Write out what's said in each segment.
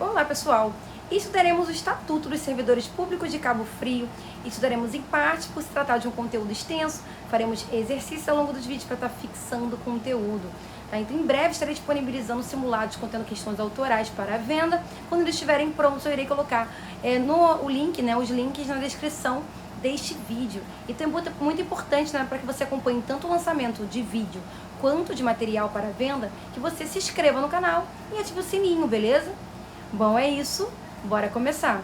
Olá pessoal, estudaremos o Estatuto dos Servidores Públicos de Cabo Frio, estudaremos em parte por se tratar de um conteúdo extenso, faremos exercícios ao longo dos vídeos para estar fixando o conteúdo. Tá? Então em breve estarei disponibilizando simulados contendo questões autorais para a venda. Quando eles estiverem prontos eu irei colocar os links na descrição deste vídeo. Então é muito importante, para que você acompanhe tanto o lançamento de vídeo quanto de material para venda, que você se inscreva no canal e ative o sininho, beleza? Bom, é isso. Bora começar.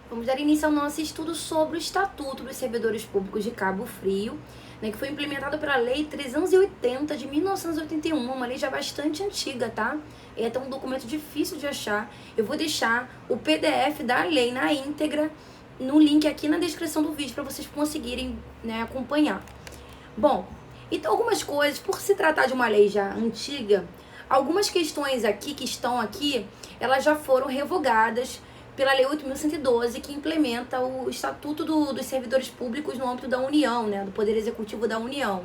Vamos dar início ao nosso estudo sobre o Estatuto dos Servidores Públicos de Cabo Frio, que foi implementado pela Lei 380 de 1981, uma lei já bastante antiga, tá? É até um documento difícil de achar. Eu vou deixar o PDF da lei na íntegra no link aqui na descrição do vídeo para vocês conseguirem, acompanhar. Bom, então algumas coisas, por se tratar de uma lei já antiga, algumas questões aqui que estão aqui, elas já foram revogadas pela Lei 8.112, que implementa o Estatuto dos Servidores Públicos no âmbito da União, do Poder Executivo da União,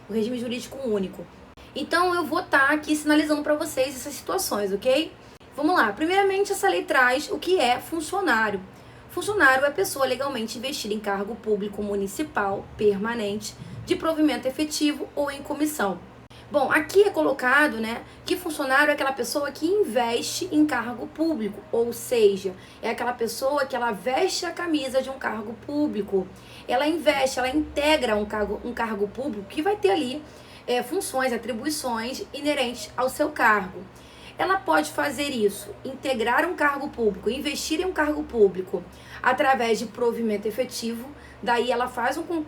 o regime jurídico único. Então eu vou estar aqui sinalizando para vocês essas situações, ok? Vamos lá. Primeiramente, essa lei traz o que é funcionário. Funcionário é a pessoa legalmente investida em cargo público municipal permanente, de provimento efetivo ou em comissão. Bom, aqui é colocado, que funcionário é aquela pessoa que investe em cargo público, ou seja, é aquela pessoa que ela veste a camisa de um cargo público. Ela investe, ela integra um cargo público que vai ter ali funções, atribuições inerentes ao seu cargo. Ela pode fazer isso, integrar um cargo público, investir em um cargo público através de provimento efetivo. Daí ela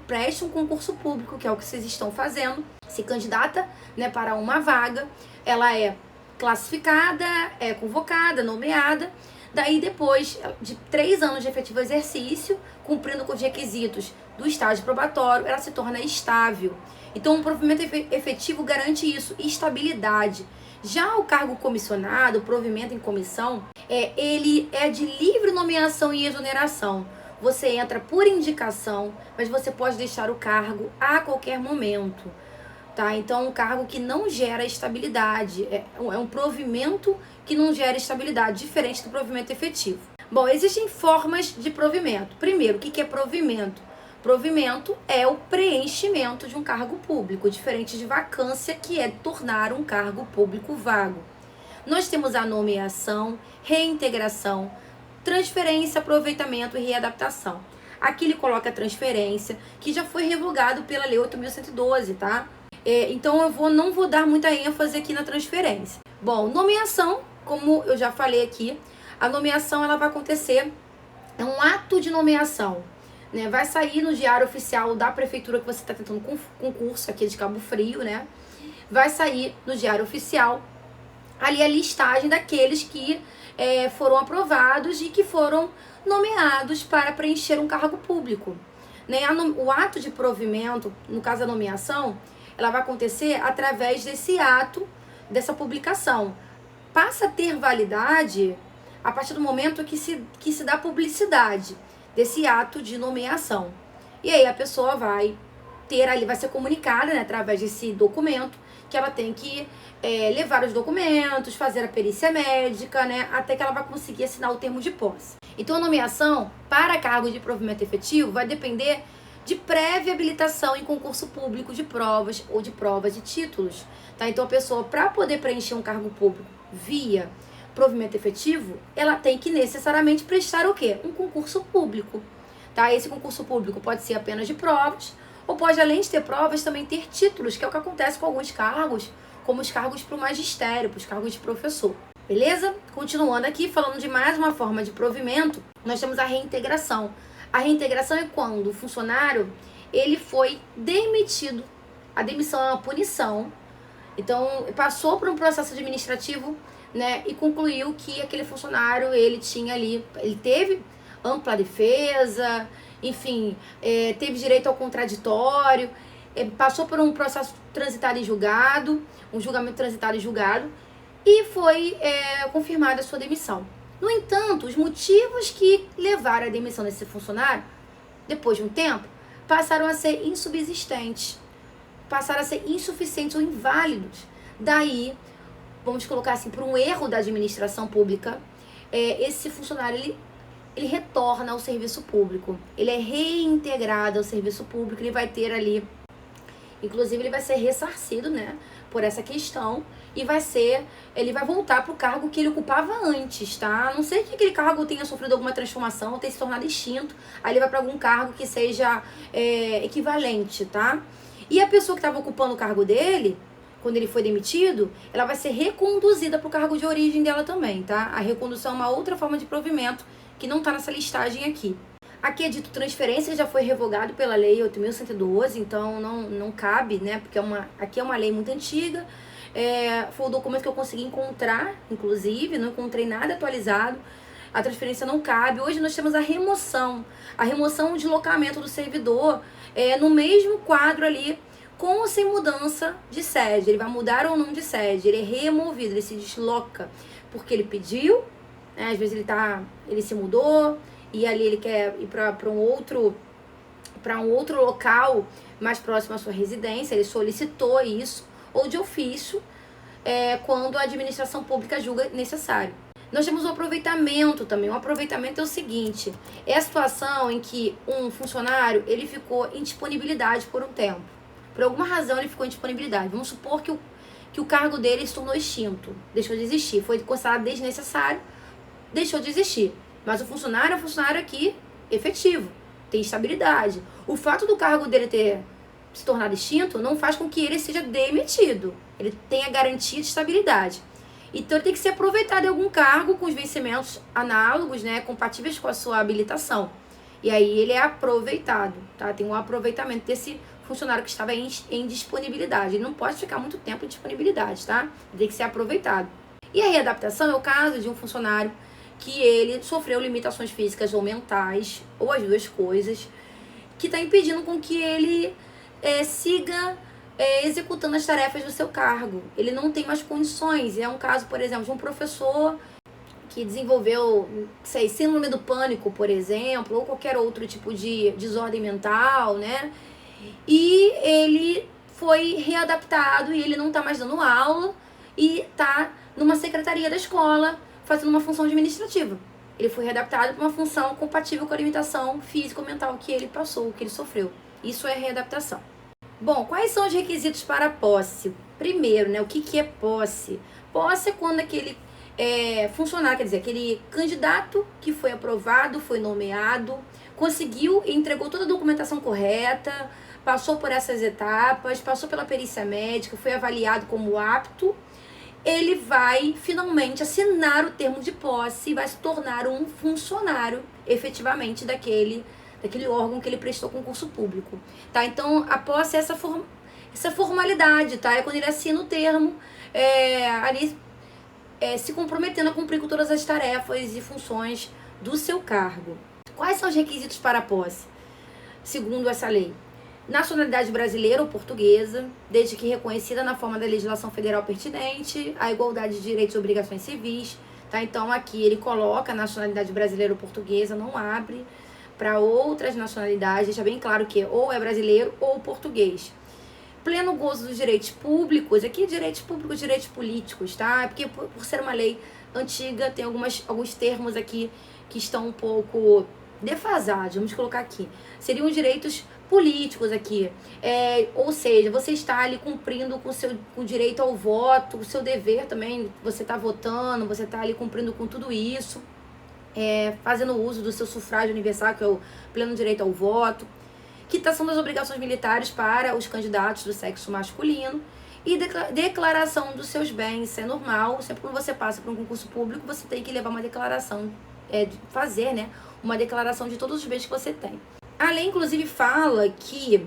presta um concurso público, que é o que vocês estão fazendo, se candidata para uma vaga, ela é classificada, é convocada, nomeada. Daí depois de 3 anos de efetivo exercício, cumprindo com os requisitos do estágio probatório, ela se torna estável. Então o provimento efetivo garante isso, estabilidade. Já o cargo comissionado, o provimento em comissão, ele é de livre nomeação e exoneração. Você entra por indicação, mas você pode deixar o cargo a qualquer momento, tá? Então, é um cargo que não gera estabilidade, é um provimento que não gera estabilidade, diferente do provimento efetivo. Bom, existem formas de provimento. Primeiro, o que é provimento? Provimento é o preenchimento de um cargo público, diferente de vacância, que é tornar um cargo público vago. Nós temos a nomeação, reintegração, transferência, aproveitamento e readaptação. Aqui ele coloca a transferência, que já foi revogado pela Lei 8.112, tá? Então eu não vou dar muita ênfase aqui na transferência. Bom, nomeação, como eu já falei aqui, a nomeação ela vai acontecer, é um ato de nomeação, vai sair no Diário Oficial da Prefeitura que você está tentando concurso aqui de Cabo Frio, vai sair no Diário Oficial ali a listagem daqueles que foram aprovados e que foram nomeados para preencher um cargo público. O ato de provimento, no caso da nomeação, ela vai acontecer através desse ato, dessa publicação. Passa a ter validade a partir do momento que se dá publicidade desse ato de nomeação. E aí a pessoa vai ser comunicada, através desse documento, que ela tem que levar os documentos, fazer a perícia médica, até que ela vai conseguir assinar o termo de posse. Então a nomeação para cargo de provimento efetivo vai depender de prévia habilitação em concurso público de provas ou de provas de títulos, tá? Então a pessoa, para poder preencher um cargo público via provimento efetivo, ela tem que necessariamente prestar o quê? Um concurso público, tá? Esse concurso público pode ser apenas de provas, ou pode, além de ter provas, também ter títulos, que é o que acontece com alguns cargos, como os cargos para o magistério, para os cargos de professor. Beleza? Continuando aqui, falando de mais uma forma de provimento, nós temos a reintegração. A reintegração é quando o funcionário ele foi demitido. A demissão é uma punição. Então, passou por um processo administrativo, e concluiu que aquele funcionário, ele teve ampla defesa, enfim, teve direito ao contraditório, passou por um processo transitado em julgado, um julgamento transitado em julgado, e foi confirmada a sua demissão. No entanto, os motivos que levaram à demissão desse funcionário, depois de um tempo, passaram a ser insubsistentes, passaram a ser insuficientes ou inválidos. Daí, vamos colocar assim, por um erro da administração pública, esse funcionário, ele retorna ao serviço público. Ele é reintegrado ao serviço público, ele vai ter ali, inclusive ele vai ser ressarcido, né, por essa questão, e ele vai voltar para o cargo que ele ocupava antes, tá? A não sei que aquele cargo tenha sofrido alguma transformação, ou tenha se tornado extinto, aí ele vai para algum cargo que seja equivalente, tá? E a pessoa que estava ocupando o cargo dele, quando ele foi demitido, ela vai ser reconduzida para o cargo de origem dela também, tá? A recondução é uma outra forma de provimento que não está nessa listagem aqui. Aqui é dito transferência, já foi revogado pela lei 8.112, então não cabe, né? Porque aqui é uma lei muito antiga. Foi o documento que eu consegui encontrar, inclusive, não encontrei nada atualizado. A transferência não cabe. Hoje nós temos a remoção o deslocamento do servidor no mesmo quadro ali, com ou sem mudança de sede. Ele vai mudar ou não de sede, ele é removido, ele se desloca, porque ele pediu, né? Às vezes ele se mudou, e ali ele quer ir para um outro local mais próximo à sua residência, ele solicitou isso, ou de ofício, quando a administração pública julga necessário. Nós temos o aproveitamento também. O aproveitamento é o seguinte, é a situação em que um funcionário, ele ficou em disponibilidade por um tempo. Por alguma razão ele ficou em disponibilidade. Vamos supor que o cargo dele se tornou extinto, deixou de existir, foi considerado desnecessário, deixou de existir. Mas o funcionário é um funcionário aqui efetivo, tem estabilidade. O fato do cargo dele ter se tornado extinto não faz com que ele seja demitido. Ele tenha garantia de estabilidade. Então ele tem que ser aproveitado em algum cargo com os vencimentos análogos, né, compatíveis com a sua habilitação. E aí ele é aproveitado, tá? Tem um aproveitamento desse funcionário que estava em disponibilidade. Ele não pode ficar muito tempo em disponibilidade, tá? Ele tem que ser aproveitado. E a readaptação é o caso de um funcionário que ele sofreu limitações físicas ou mentais, ou as duas coisas, que está impedindo com que ele siga executando as tarefas do seu cargo. Ele não tem mais condições. É um caso, por exemplo, de um professor que desenvolveu, síndrome do pânico, por exemplo, ou qualquer outro tipo de desordem mental, né? E ele foi readaptado e ele não está mais dando aula e está numa secretaria da escola fazendo uma função administrativa. Ele foi readaptado para uma função compatível com a limitação física ou mental que ele passou, que ele sofreu. Isso é readaptação. Bom, quais são os requisitos para a posse? Primeiro, né, o que é posse? Posse é quando aquele funcionário, quer dizer, aquele candidato que foi aprovado, foi nomeado, conseguiu e entregou toda a documentação correta, passou por essas etapas, passou pela perícia médica, foi avaliado como apto, ele vai finalmente assinar o termo de posse e vai se tornar um funcionário efetivamente daquele órgão que ele prestou concurso público, tá? Então, a posse é essa formalidade, tá? É quando ele assina o termo, ali se comprometendo a cumprir com todas as tarefas e funções do seu cargo. Quais são os requisitos para a posse, segundo essa lei? Nacionalidade brasileira ou portuguesa, desde que reconhecida na forma da legislação federal pertinente, a igualdade de direitos e obrigações civis, tá? Então, aqui ele coloca a nacionalidade brasileira ou portuguesa, não abre para outras nacionalidades, deixa bem claro que ou é brasileiro ou português. Pleno gozo dos direitos públicos, aqui direitos públicos, direitos políticos, tá? Porque por ser uma lei antiga, tem alguns termos aqui que estão um pouco defasados, vamos colocar aqui. Seriam os direitos políticos aqui, ou seja, você está ali cumprindo com o direito ao voto, o seu dever também, você está votando, você está ali cumprindo com tudo isso, fazendo uso do seu sufrágio universal, que é o pleno direito ao voto, quitação das obrigações militares para os candidatos do sexo masculino e declaração dos seus bens. Isso é normal, sempre quando você passa por um concurso público, você tem que levar uma declaração, fazer, né, uma declaração de todos os bens que você tem. A lei, inclusive, fala que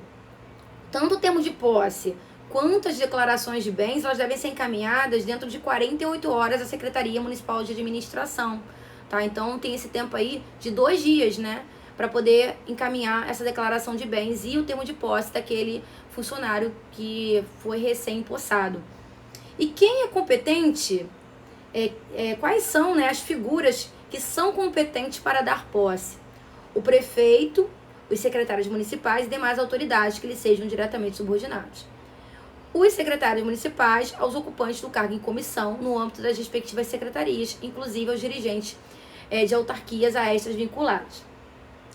tanto o termo de posse quanto as declarações de bens, elas devem ser encaminhadas dentro de 48 horas à Secretaria Municipal de Administração, tá? Então, tem esse tempo aí de 2 dias, né, para poder encaminhar essa declaração de bens e o termo de posse daquele funcionário que foi recém-possado. E quem é competente, quais são, né, as figuras que são competentes para dar posse? O prefeito, os secretários municipais e demais autoridades que lhes sejam diretamente subordinados. os secretários municipais aos ocupantes do cargo em comissão no âmbito das respectivas secretarias, inclusive aos dirigentes de autarquias a estas vinculadas.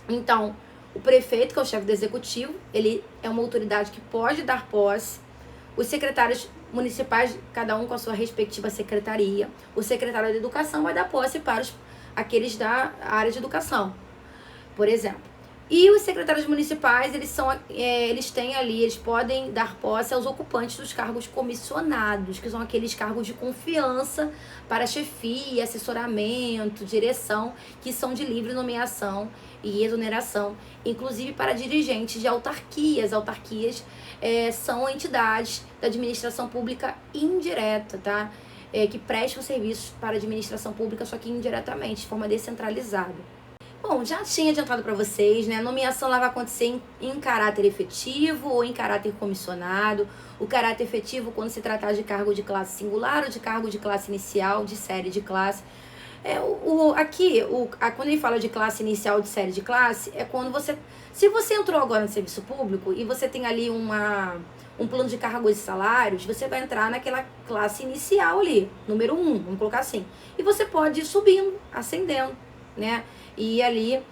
Então, o prefeito, que é o chefe do executivo, ele é uma autoridade que pode dar posse. Os secretários municipais, cada um com a sua respectiva secretaria. O secretário de educação vai dar posse para aqueles da área de educação, por exemplo. E os secretários municipais, eles podem dar posse aos ocupantes dos cargos comissionados, que são aqueles cargos de confiança para chefia, assessoramento, direção, que são de livre nomeação e exoneração, inclusive para dirigentes de autarquias. Autarquias são entidades da administração pública indireta, tá? Que prestam serviços para a administração pública, só que indiretamente, de forma descentralizada. Bom, já tinha adiantado para vocês, né? A nomeação lá vai acontecer em caráter efetivo ou em caráter comissionado. O caráter efetivo quando se tratar de cargo de classe singular ou de cargo de classe inicial, de série de classe. Quando ele fala de classe inicial, de série de classe, é quando se você entrou agora no serviço público e você tem ali um plano de cargos e salários, você vai entrar naquela classe inicial ali, número 1, vamos colocar assim. E você pode ir subindo, ascendendo, né? E ali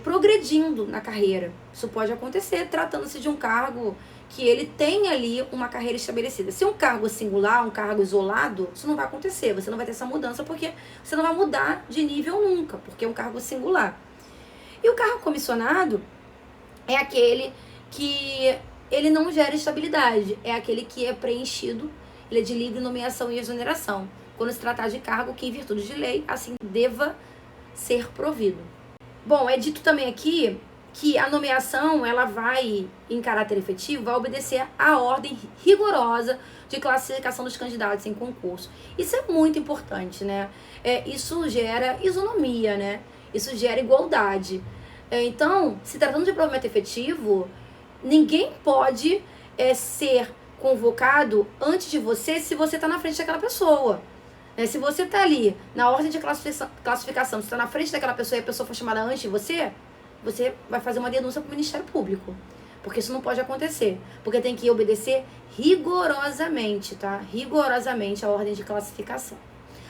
progredindo na carreira. Isso pode acontecer tratando-se de um cargo que ele tem ali uma carreira estabelecida. Se um cargo singular, um cargo isolado, isso não vai acontecer. Você não vai ter essa mudança porque você não vai mudar de nível nunca, porque é um cargo singular. E o cargo comissionado é aquele que ele não gera estabilidade. É aquele que é preenchido, ele é de livre nomeação e exoneração. Quando se tratar de cargo que, em virtude de lei, assim deva ser provido. Bom, é dito também aqui que a nomeação, ela vai, em caráter efetivo, vai obedecer à ordem rigorosa de classificação dos candidatos em concurso. Isso é muito importante, né? Isso gera isonomia, né? Isso gera igualdade. Então, se tratando de provimento efetivo, ninguém pode ser convocado antes de você se você está na frente daquela pessoa. Se você está ali na ordem de classificação, você está na frente daquela pessoa e a pessoa foi chamada antes de você, você vai fazer uma denúncia para o Ministério Público. Porque isso não pode acontecer. Porque tem que obedecer rigorosamente, tá? Rigorosamente a ordem de classificação.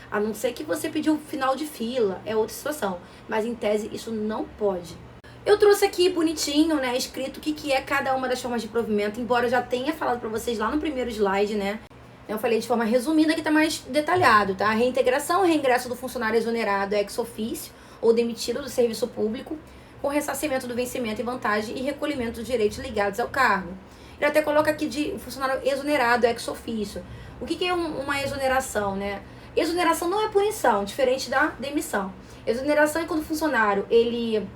A não ser que você pediu final de fila, é outra situação. Mas em tese isso não pode. Eu trouxe aqui bonitinho, né, escrito o que é cada uma das formas de provimento, embora eu já tenha falado para vocês lá no primeiro slide, né? Eu falei de forma resumida, que tá mais detalhado, tá? Reintegração, reingresso do funcionário exonerado ex officio ou demitido do serviço público, com ressarcimento do vencimento e vantagem e recolhimento dos direitos ligados ao cargo. Ele até coloca aqui de funcionário exonerado ex officio. O que é uma exoneração, né? Exoneração não é punição, diferente da demissão. Exoneração é quando o funcionário, ele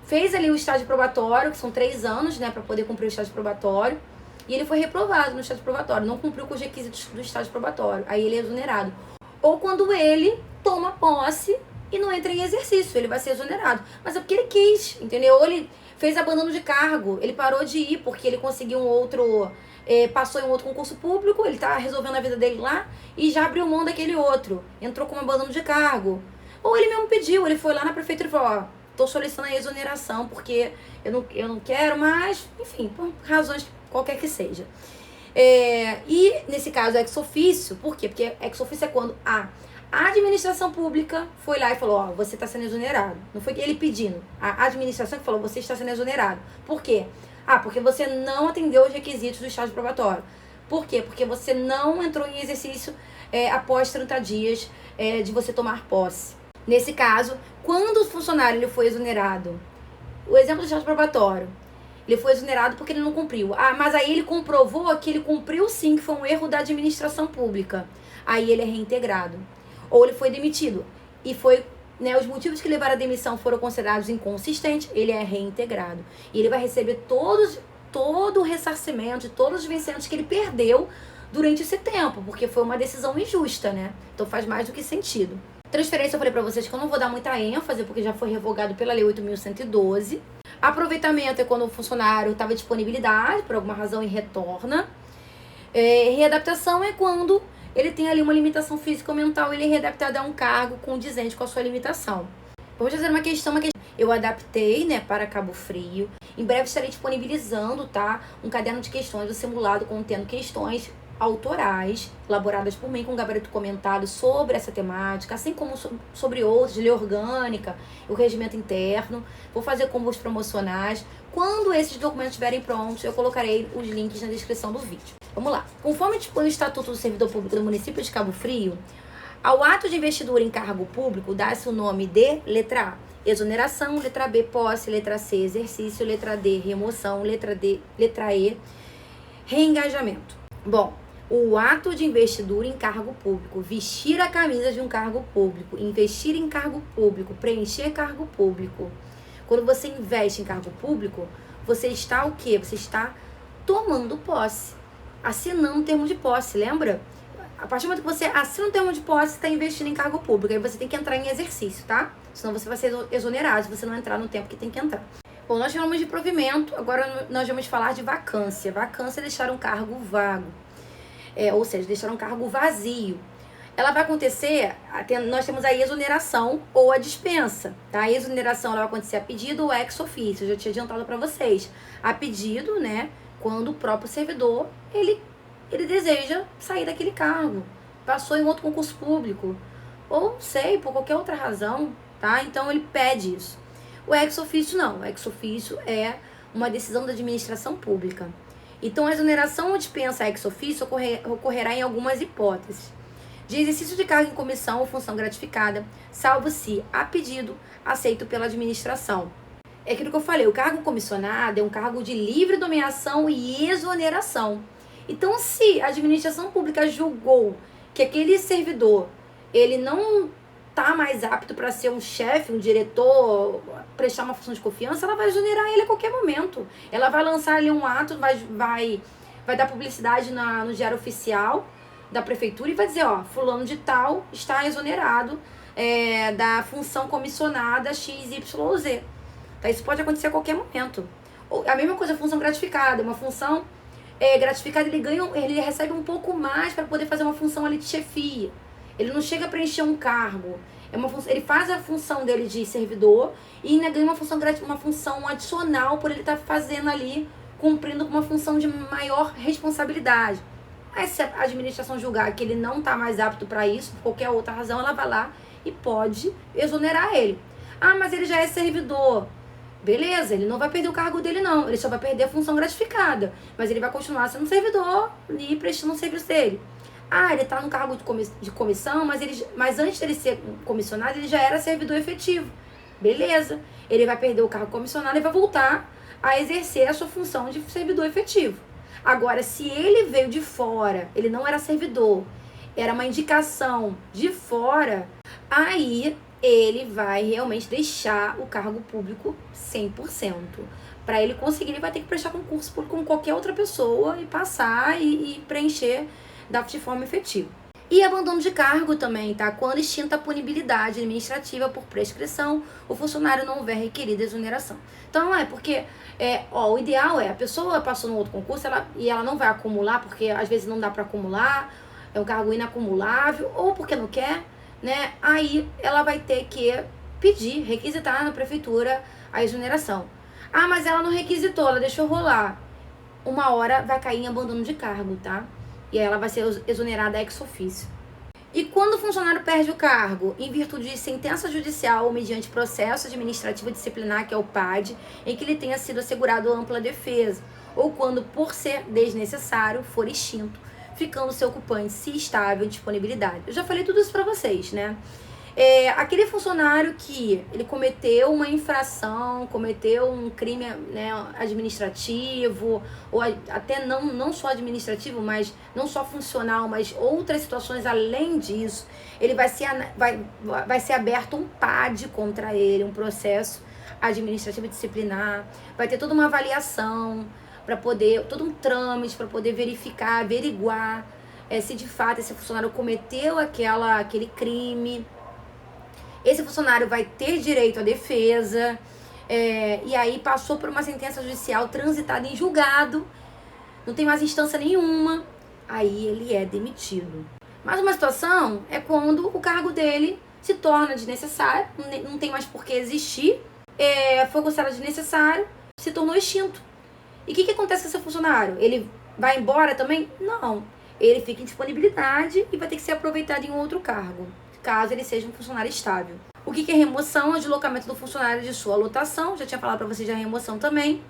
fez ali o estágio probatório, que são 3 anos, né, para poder cumprir o estágio probatório, e ele foi reprovado no estágio probatório, não cumpriu com os requisitos do estágio probatório, aí ele é exonerado. Ou quando ele toma posse e não entra em exercício, ele vai ser exonerado. Mas é porque ele quis, entendeu? Ou ele fez abandono de cargo, ele parou de ir porque ele conseguiu passou em um outro concurso público, ele tá resolvendo a vida dele lá e já abriu mão daquele outro, entrou com um abandono de cargo. Ou ele mesmo pediu, ele foi lá na prefeitura e falou, ó, tô solicitando a exoneração porque eu não quero mais, enfim, por razões qualquer que seja. E nesse caso, ex officio, por quê? Porque ex officio é quando a administração pública foi lá e falou, ó, você está sendo exonerado. Não foi ele pedindo, a administração que falou, você está sendo exonerado. Por quê? Porque você não atendeu os requisitos do estágio probatório. Por quê? Porque você não entrou em exercício após 30 dias de você tomar posse. Nesse caso, quando o funcionário ele foi exonerado, o exemplo do estágio probatório, ele foi exonerado porque ele não cumpriu. Mas aí ele comprovou que ele cumpriu sim, que foi um erro da administração pública. Aí ele é reintegrado. Ou ele foi demitido. E foi, né, os motivos que levaram à demissão foram considerados inconsistentes, ele é reintegrado. E ele vai receber todo o ressarcimento, todos os vencimentos que ele perdeu durante esse tempo, porque foi uma decisão injusta, né? Então faz mais do que sentido. Transferência, eu falei pra vocês que eu não vou dar muita ênfase, porque já foi revogado pela Lei 8.112. Aproveitamento é quando o funcionário estava em disponibilidade, por alguma razão, e retorna. Readaptação é quando ele tem ali uma limitação física ou mental, ele é readaptado a um cargo condizente com a sua limitação. Vamos fazer uma questão. Eu adaptei, né, para Cabo Frio Em breve estarei disponibilizando, tá? Um caderno de questões do simulado contendo questões autorais, elaboradas por mim com gabarito comentado sobre essa temática, assim como sobre outros, de lei orgânica, o regimento interno. Vou fazer combos promocionais. Quando esses documentos estiverem prontos, eu colocarei os links na descrição do vídeo. Vamos lá. Conforme dispõe o Estatuto do Servidor Público do município de Cabo Frio, ao ato de investidura em cargo público dá-se o nome de letra A, exoneração, letra B, posse, letra C, exercício, letra D, remoção, letra E, reengajamento. Bom, o ato de investidura em cargo público, vestir a camisa de um cargo público, investir em cargo público, preencher cargo público. Quando você investe em cargo público, você está o quê? Você está tomando posse, assinando um termo de posse, lembra? A partir do momento que você assina um termo de posse, você está investindo em cargo público. Aí você tem que entrar em exercício, tá? Senão você vai ser exonerado se você não entrar no tempo que tem que entrar. Bom, nós falamos de provimento, agora nós vamos falar de vacância. Vacância é deixar um cargo vago. Ou seja, deixar um cargo vazio. Ela vai acontecer, nós temos a exoneração ou a dispensa, tá? A exoneração ela vai acontecer a pedido ou ex officio, eu já tinha adiantado para vocês. A pedido, né, quando o próprio servidor, ele deseja sair daquele cargo, passou em outro concurso público, ou sei, por qualquer outra razão, tá? Então ele pede isso. O ex officio não, o ex officio é uma decisão da administração pública. Então, a exoneração ou dispensa ex officio ocorrerá em algumas hipóteses. De exercício de cargo em comissão ou função gratificada, salvo se, a pedido, aceito pela administração. É aquilo que eu falei, o cargo comissionado é um cargo de livre nomeação e exoneração. Então, se a administração pública julgou que aquele servidor, ele não tá mais apto para ser um chefe, um diretor, prestar uma função de confiança, ela vai exonerar ele a qualquer momento. Ela vai lançar ali um ato, vai dar publicidade no diário oficial da prefeitura e vai dizer, ó, fulano de tal está exonerado da função comissionada XYZ. Tá? Isso pode acontecer a qualquer momento. A mesma coisa, a função gratificada, uma função gratificada, ele recebe um pouco mais para poder fazer uma função ali de chefia. Ele não chega a preencher um cargo. Ele faz a função dele de servidor e ainda ganha uma função adicional por ele estar fazendo ali, cumprindo uma função de maior responsabilidade. Aí se a administração julgar que ele não está mais apto para isso, por qualquer outra razão, ela vai lá e pode exonerar ele. Ah, mas ele já é servidor. Beleza, ele não vai perder o cargo dele não, ele só vai perder a função gratificada, mas ele vai continuar sendo servidor e prestando o serviço dele. Ah, ele está no cargo de comissão, mas antes dele ser comissionado, ele já era servidor efetivo. Beleza, ele vai perder o cargo comissionado e vai voltar a exercer a sua função de servidor efetivo. Agora, se ele veio de fora, ele não era servidor, era uma indicação de fora, aí ele vai realmente deixar o cargo público 100%. Para ele conseguir, ele vai ter que prestar concurso público com qualquer outra pessoa e passar e preencher de forma efetiva. E abandono de cargo também, tá? Quando extinta a punibilidade administrativa por prescrição, o funcionário não houver requerida exoneração. Então, porque o ideal a pessoa passou no outro concurso e ela não vai acumular, porque às vezes não dá para acumular, é um cargo inacumulável, ou porque não quer, né? Aí ela vai ter que pedir, requisitar na prefeitura a exoneração. Ah, mas ela não requisitou, ela deixou rolar. Uma hora vai cair em abandono de cargo, tá? E aí ela vai ser exonerada ex officio. E quando o funcionário perde o cargo, em virtude de sentença judicial ou mediante processo administrativo disciplinar, que é o PAD, em que lhe tenha sido assegurado ampla defesa, ou quando, por ser desnecessário, for extinto, ficando seu ocupante, se estável, em disponibilidade. Eu já falei tudo isso para vocês, né? Aquele funcionário que ele cometeu uma infração, cometeu um crime, né, administrativo, ou até não só administrativo, mas não só funcional, mas outras situações além disso, ele vai ser aberto um PAD contra ele, um processo administrativo disciplinar, vai ter toda uma avaliação, todo um trâmite para poder averiguar se de fato esse funcionário cometeu aquele crime. Esse funcionário vai ter direito à defesa, e aí passou por uma sentença judicial transitada em julgado, não tem mais instância nenhuma, aí ele é demitido. Mas uma situação é quando o cargo dele se torna desnecessário, não tem mais por que existir, foi considerado desnecessário, se tornou extinto. E o que acontece com esse funcionário? Ele vai embora também? Não. Ele fica em disponibilidade e vai ter que ser aproveitado em outro cargo, caso ele seja um funcionário estável. O que é remoção? É o deslocamento do funcionário de sua lotação. Já tinha falado para vocês da remoção também.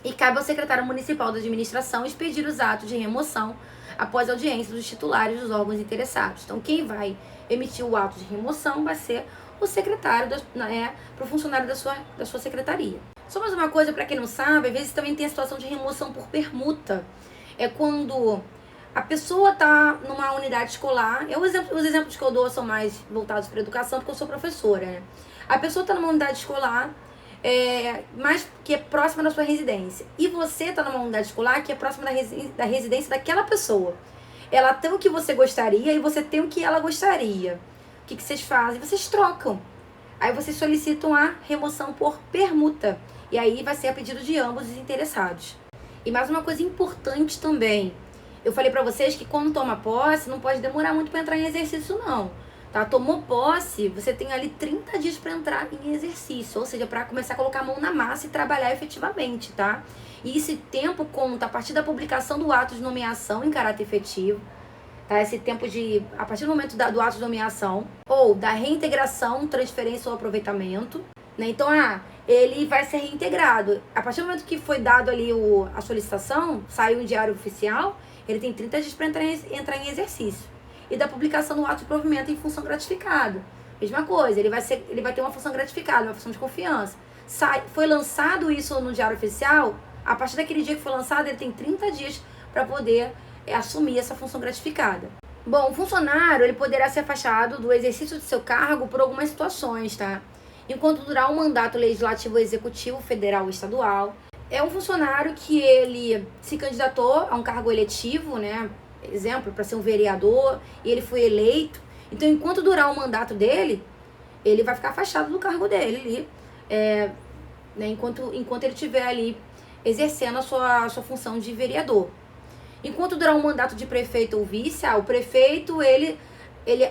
E cabe ao secretário municipal da administração expedir os atos de remoção após audiência dos titulares dos órgãos interessados. Então, quem vai emitir o ato de remoção vai ser o secretário, para o funcionário da sua secretaria. Só mais uma coisa, para quem não sabe, às vezes também tem a situação de remoção por permuta. É quando a pessoa está numa unidade escolar. Os exemplos que eu dou são mais voltados para a educação, porque eu sou professora, né? A pessoa está numa unidade escolar, mas que é próxima da sua residência. E você está numa unidade escolar que é próxima da residência daquela pessoa. Ela tem o que você gostaria e você tem o que ela gostaria. O que vocês fazem? Vocês trocam. Aí vocês solicitam a remoção por permuta. E aí vai ser a pedido de ambos os interessados. E mais uma coisa importante também. Eu falei pra vocês que quando toma posse, não pode demorar muito para entrar em exercício não. Tá? Tomou posse, você tem ali 30 dias para entrar em exercício. Ou seja, para começar a colocar a mão na massa e trabalhar efetivamente, tá? E esse tempo conta a partir da publicação do ato de nomeação em caráter efetivo. Tá? Esse tempo a partir do momento do ato de nomeação, ou da reintegração, transferência ou aproveitamento, né? Então, ele vai ser reintegrado. A partir do momento que foi dado ali a solicitação, saiu em diário oficial, ele tem 30 dias para entrar em exercício. E da publicação do ato de provimento em função gratificada. Mesma coisa, ele vai ter uma função gratificada, uma função de confiança. Foi lançado isso no diário oficial, a partir daquele dia que foi lançado, ele tem 30 dias para poder assumir essa função gratificada. Bom, o funcionário ele poderá ser afastado do exercício de seu cargo por algumas situações, tá? Enquanto durar o mandato legislativo, executivo, federal ou estadual. É um funcionário que ele se candidatou a um cargo eletivo, né? Exemplo, para ser um vereador, e ele foi eleito. Então, enquanto durar o mandato dele, ele vai ficar afastado do cargo dele ali, né? Enquanto ele estiver ali exercendo a sua função de vereador. Enquanto durar um mandato de prefeito ou vice, o prefeito,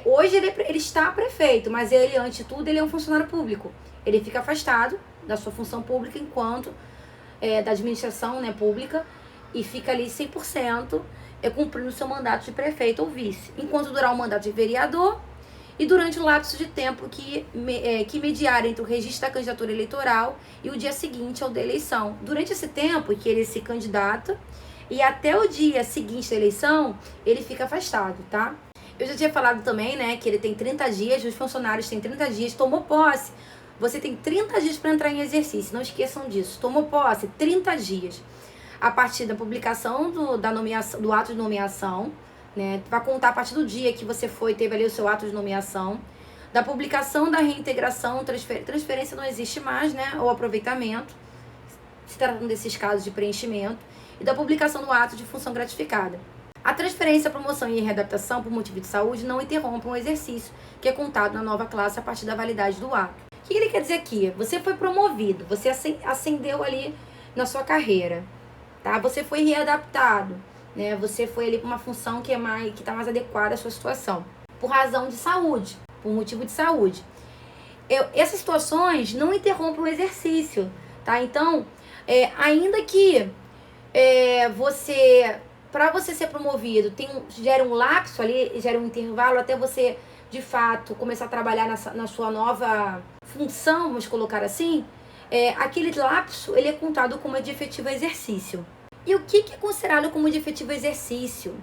hoje ele está prefeito, mas ele, antes de tudo, ele é um funcionário público. Ele fica afastado da sua função pública enquanto da administração, né, pública, e fica ali 100% cumprindo o seu mandato de prefeito ou vice. Enquanto durar o mandato de vereador e durante o lapso de tempo que mediar entre o registro da candidatura eleitoral e o dia seguinte ao da eleição. Durante esse tempo que ele se candidata e até o dia seguinte da eleição, ele fica afastado, tá? Eu já tinha falado também, né, que ele tem 30 dias, os funcionários têm 30 dias, tomou posse, você tem 30 dias para entrar em exercício, não esqueçam disso, tomou posse, 30 dias. A partir da publicação do ato de nomeação, né, vai contar a partir do dia que você teve ali o seu ato de nomeação, da publicação da reintegração, transferência não existe mais, né, ou aproveitamento, se tratando desses casos de preenchimento, e da publicação do ato de função gratificada. A transferência, promoção e readaptação por motivo de saúde não interrompem o exercício, que é contado na nova classe a partir da validade do ato. O que ele quer dizer aqui? Você foi promovido, você ascendeu ali na sua carreira, tá? Você foi readaptado, né? Você foi ali para uma função que está mais adequada à sua situação, por razão de saúde, por motivo de saúde. Essas situações não interrompem o exercício, tá? Então, ainda que para você ser promovido, gera um lapso ali, gera um intervalo até você, de fato, começar a trabalhar na sua nova função, vamos colocar assim, aquele lapso, ele é contado como de efetivo exercício. E o que é considerado como de efetivo exercício?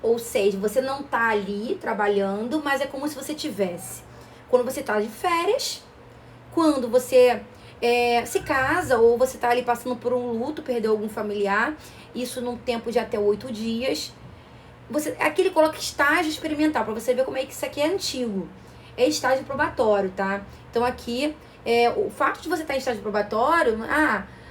Ou seja, você não está ali trabalhando, mas é como se você tivesse. Quando você está de férias, quando você se casa, ou você está ali passando por um luto, perdeu algum familiar, isso num tempo de até 8 dias. Aqui ele coloca estágio experimental, para você ver como é que isso aqui é antigo. É estágio probatório, tá? Então aqui, o fato de você estar em estágio probatório,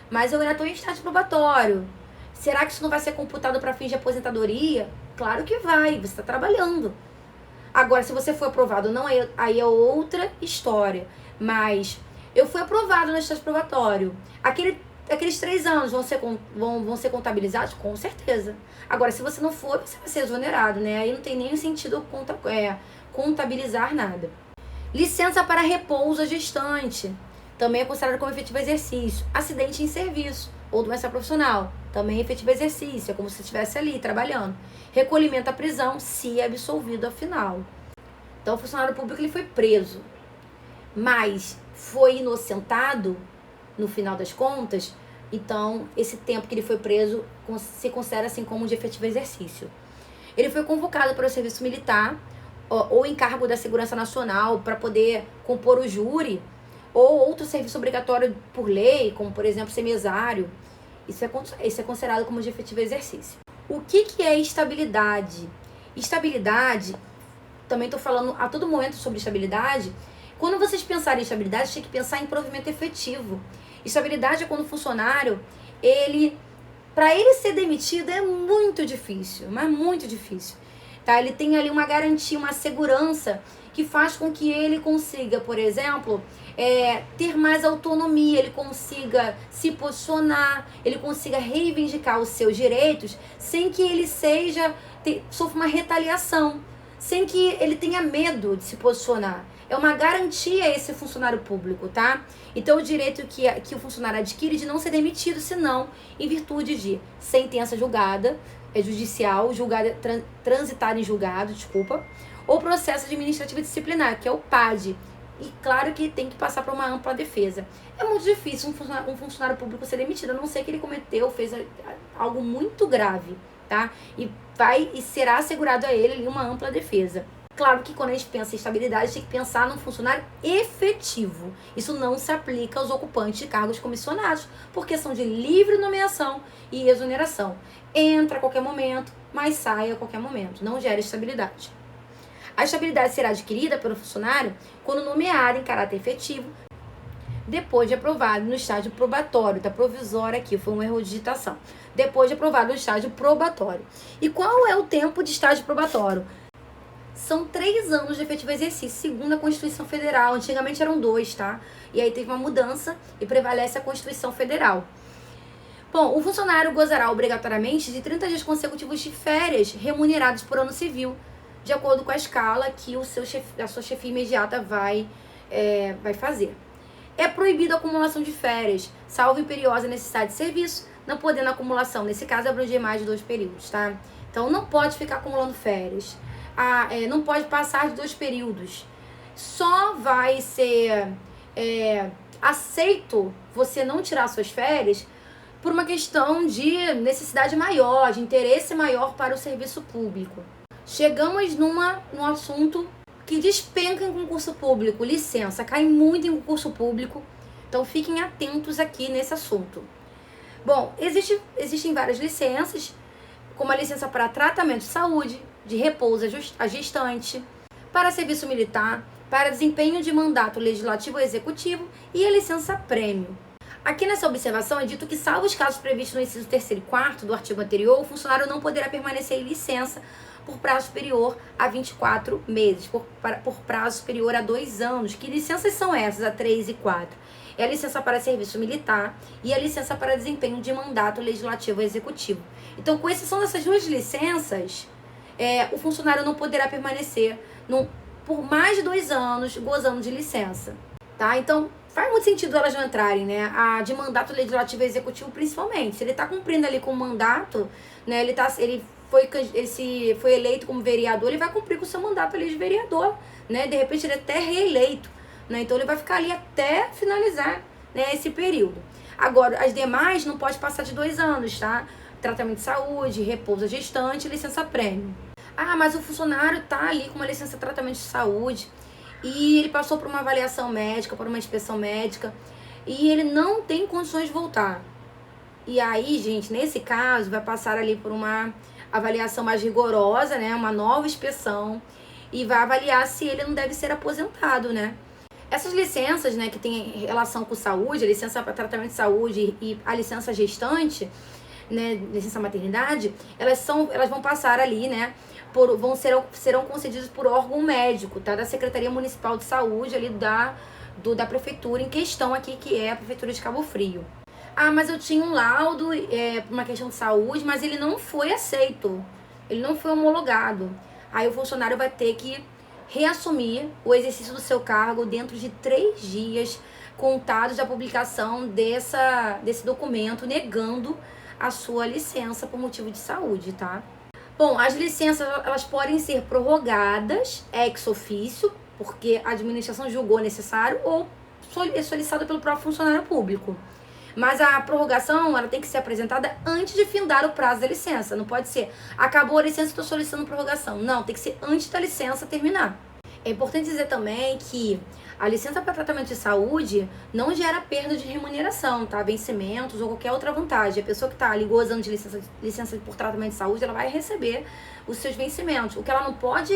mas eu ainda estou em estágio probatório. Será que isso não vai ser computado para fins de aposentadoria? Claro que vai, você está trabalhando. Agora, se você for aprovado ou não, aí é outra história. Mas eu fui aprovado no estágio probatório. Aqueles 3 anos vão ser contabilizados? Com certeza. Agora, se você não for, você vai ser exonerado, né? Aí não tem nem sentido contabilizar nada. Licença para repouso à gestante. também é considerado como efetivo exercício. Acidente em serviço ou doença profissional, também é efetivo exercício, é como se estivesse ali trabalhando. Recolhimento à prisão, se é absolvido afinal. Então, o funcionário público ele foi preso, mas foi inocentado no final das contas. Então, esse tempo que ele foi preso se considera assim como de efetivo exercício. Ele foi convocado para o serviço militar ou encargo da Segurança Nacional para poder compor o júri ou outro serviço obrigatório por lei, como por exemplo ser mesário. Isso é considerado como de efetivo exercício. O que é estabilidade? Estabilidade, também estou falando a todo momento sobre estabilidade. Quando vocês pensarem em estabilidade, tem que pensar em provimento efetivo. Estabilidade é quando o funcionário, para ele ser demitido é muito difícil, mas muito difícil. Tá? Ele tem ali uma garantia, uma segurança que faz com que ele consiga, por exemplo, ter mais autonomia, ele consiga se posicionar, ele consiga reivindicar os seus direitos sem que ele sofra uma retaliação, sem que ele tenha medo de se posicionar. É uma garantia esse funcionário público, tá? Então, o direito que o funcionário adquire de não ser demitido, senão em virtude de sentença julgada, judicial, transitada em julgado, ou processo administrativo disciplinar, que é o PAD. E claro que tem que passar por uma ampla defesa. É muito difícil um funcionário público ser demitido, a não ser que ele fez algo muito grave, tá? E será assegurado a ele uma ampla defesa. Claro que quando a gente pensa em estabilidade, a gente tem que pensar num funcionário efetivo. Isso não se aplica aos ocupantes de cargos comissionados, porque são de livre nomeação e exoneração. Entra a qualquer momento, mas sai a qualquer momento. Não gera estabilidade. A estabilidade será adquirida pelo funcionário quando nomeado em caráter efetivo, depois de aprovado no estágio probatório. Tá provisório aqui, foi um erro de digitação. Depois de aprovado no estágio probatório. E qual é o tempo de estágio probatório? São 3 anos de efetivo exercício, segundo a Constituição Federal. Antigamente eram 2, tá? E aí teve uma mudança e prevalece a Constituição Federal. Bom, o funcionário gozará obrigatoriamente de 30 dias consecutivos de férias remunerados por ano civil, de acordo com a escala que a sua chefia imediata vai fazer. É proibida a acumulação de férias, salvo imperiosa necessidade de serviço, não podendo a acumulação, nesse caso, abranger mais de 2 períodos, tá? Então, não pode ficar acumulando férias. Não pode passar de 2 períodos. Só vai ser aceito você não tirar suas férias por uma questão de necessidade maior, de interesse maior para o serviço público. Chegamos num assunto que despenca em concurso público, licença, cai muito em concurso público, então fiquem atentos aqui nesse assunto. Bom, existem várias licenças, como a licença para tratamento de saúde, de repouso à gestante, para serviço militar, para desempenho de mandato legislativo ou executivo e a licença prêmio. Aqui nessa observação é dito que, salvo os casos previstos no inciso 3º e 4º do artigo anterior, o funcionário não poderá permanecer em licença por prazo superior a 24 meses, por prazo superior a 2 anos. Que licenças são essas, a 3 e 4? É a licença para serviço militar e a licença para desempenho de mandato legislativo ou executivo. Então, com exceção dessas 2 licenças, o funcionário não poderá permanecer por mais de 2 anos gozando de licença, tá? Então, faz muito sentido elas não entrarem, né? A de mandato legislativo e executivo, principalmente. Se ele está cumprindo ali com o mandato, né? Ele foi eleito como vereador, ele vai cumprir com o seu mandato ali de vereador, né? De repente, ele é até reeleito, né? Então, ele vai ficar ali até finalizar, né, esse período. Agora, as demais não pode passar de 2 anos, tá? Tratamento de saúde, repouso à gestante, licença prêmio. Mas o funcionário tá ali com uma licença de tratamento de saúde e ele passou por uma avaliação médica, por uma inspeção médica e ele não tem condições de voltar. E aí, gente, nesse caso, vai passar ali por uma avaliação mais rigorosa, né? Uma nova inspeção e vai avaliar se ele não deve ser aposentado, né? Essas licenças, né, que tem relação com saúde, a licença para tratamento de saúde e a licença gestante, né, licença maternidade, elas vão passar ali, né, serão concedidas por órgão médico, tá, da Secretaria Municipal de Saúde ali da prefeitura em questão aqui, que é a prefeitura de Cabo Frio. Mas eu tinha um laudo por uma questão de saúde, mas ele não foi aceito, ele não foi homologado. Aí o funcionário vai ter que reassumir o exercício do seu cargo dentro de 3 dias contados da publicação desse documento negando a sua licença por motivo de saúde, tá? Bom, as licenças, elas podem ser prorrogadas ex officio, porque a administração julgou necessário, ou solicitada pelo próprio funcionário público. Mas a prorrogação, ela tem que ser apresentada antes de findar o prazo da licença. Não pode ser, acabou a licença, estou solicitando prorrogação. Não, tem que ser antes da licença terminar. É importante dizer também que a licença para tratamento de saúde não gera perda de remuneração, tá? Vencimentos ou qualquer outra vantagem. A pessoa que está ali gozando de licença por tratamento de saúde, ela vai receber os seus vencimentos. O que ela não pode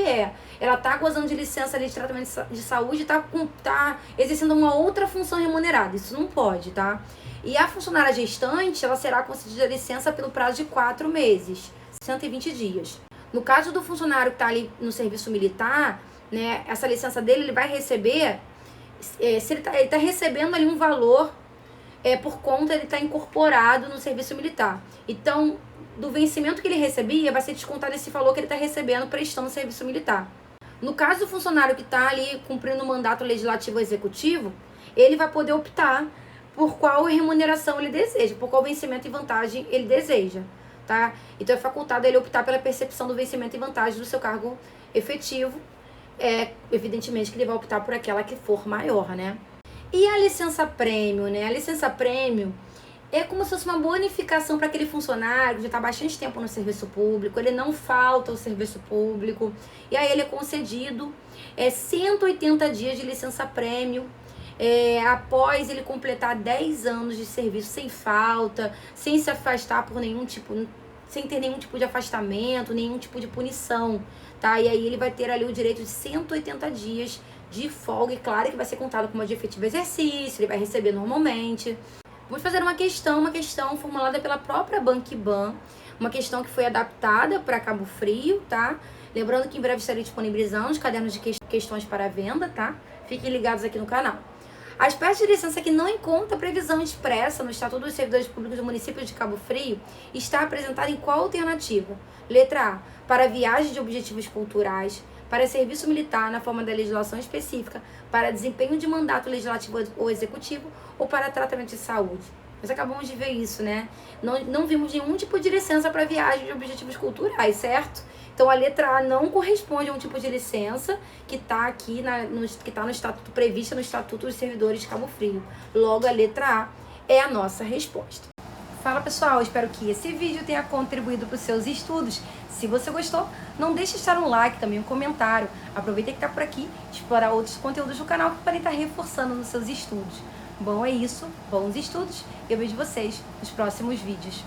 ela tá gozando de licença ali de tratamento de saúde e tá exercendo uma outra função remunerada. Isso não pode, tá? E a funcionária gestante, ela será concedida licença pelo prazo de 4 meses, 120 dias. No caso do funcionário que está ali no serviço militar, né, essa licença dele, ele vai receber, se ele tá recebendo ali um valor por conta ele estar incorporado no serviço militar. Então, do vencimento que ele recebia, vai ser descontado esse valor que ele está recebendo prestando serviço militar. No caso do funcionário que está ali cumprindo o mandato legislativo ou executivo, ele vai poder optar por qual remuneração ele deseja, por qual vencimento e vantagem ele deseja, tá? Então é facultado ele optar pela percepção do vencimento e vantagem do seu cargo efetivo, evidentemente que ele vai optar por aquela que for maior, né? E a licença prêmio, né? A licença prêmio é como se fosse uma bonificação para aquele funcionário que já está há bastante tempo no serviço público, ele não falta ao serviço público, e aí ele é concedido 180 dias de licença prêmio, após ele completar 10 anos de serviço sem falta, sem se afastar por nenhum tipo, sem ter nenhum tipo de afastamento, nenhum tipo de punição, tá? E aí ele vai ter ali o direito de 180 dias de folga, e claro que vai ser contado como de efetivo exercício, ele vai receber normalmente. Vamos fazer uma questão formulada pela própria Banquiban, uma questão que foi adaptada para Cabo Frio, tá? Lembrando que em breve estarei disponibilizando os cadernos de questões para venda, tá? Fiquem ligados aqui no canal. Aspectos de licença que não encontra previsão expressa no Estatuto dos Servidores Públicos do município de Cabo Frio está apresentada em qual alternativa? Letra A, para viagem de objetivos culturais, para serviço militar na forma da legislação específica, para desempenho de mandato legislativo ou executivo ou para tratamento de saúde. Nós acabamos de ver isso, né? Não vimos nenhum tipo de licença para viagem de objetivos culturais, certo? Então, a letra A não corresponde a um tipo de licença que está aqui, que está no estatuto, prevista no Estatuto dos Servidores de Cabo Frio. Logo, a letra A é a nossa resposta. Fala pessoal, espero que esse vídeo tenha contribuído para os seus estudos. Se você gostou, não deixe de deixar um like, também um comentário. Aproveita que está por aqui, explorar outros conteúdos do canal que podem estar reforçando nos seus estudos. Bom, é isso, bons estudos e eu vejo vocês nos próximos vídeos.